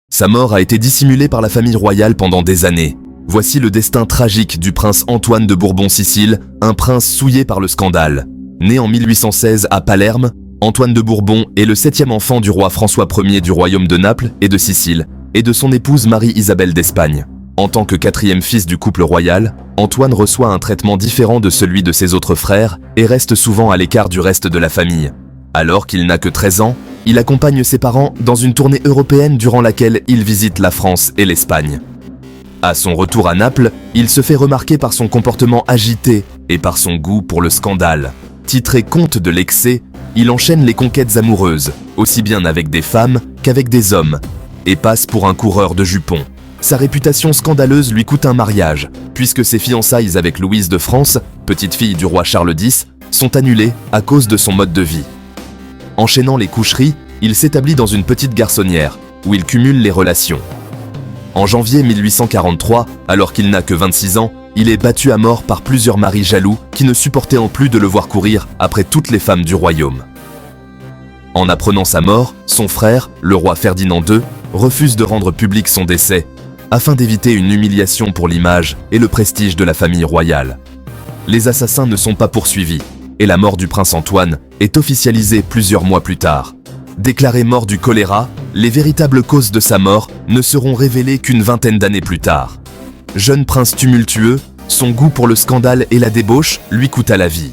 Sa mort a été dissimulée par la famille royale pendant des années. Voici le destin tragique du prince Antoine de Bourbon-Sicile, un prince souillé par le scandale. Né en 1816 à Palerme, Antoine de Bourbon est le 7e enfant du roi François Ier du royaume de Naples et de Sicile, et de son épouse Marie-Isabelle d'Espagne. En tant que 4e fils du couple royal, Antoine reçoit un traitement différent de celui de ses autres frères et reste souvent à l'écart du reste de la famille. Alors qu'il n'a que 13 ans, il accompagne ses parents dans une tournée européenne durant laquelle il visite la France et l'Espagne. À son retour à Naples, il se fait remarquer par son comportement agité et par son goût pour le scandale. Titré comte de l'excès, il enchaîne les conquêtes amoureuses, aussi bien avec des femmes qu'avec des hommes, et passe pour un coureur de jupons. Sa réputation scandaleuse lui coûte un mariage, puisque ses fiançailles avec Louise de France, petite fille du roi Charles X, sont annulées à cause de son mode de vie. Enchaînant les coucheries, il s'établit dans une petite garçonnière, où il cumule les relations. En janvier 1843, alors qu'il n'a que 26 ans, il est battu à mort par plusieurs maris jaloux qui ne supportaient en plus de le voir courir après toutes les femmes du royaume. En apprenant sa mort, son frère, le roi Ferdinand II, refuse de rendre public son décès, afin d'éviter une humiliation pour l'image et le prestige de la famille royale. Les assassins ne sont pas poursuivis, et la mort du prince Antoine est officialisée plusieurs mois plus tard. Déclaré mort du choléra, les véritables causes de sa mort ne seront révélées qu'une vingtaine d'années plus tard. Jeune prince tumultueux, son goût pour le scandale et la débauche lui coûta la vie.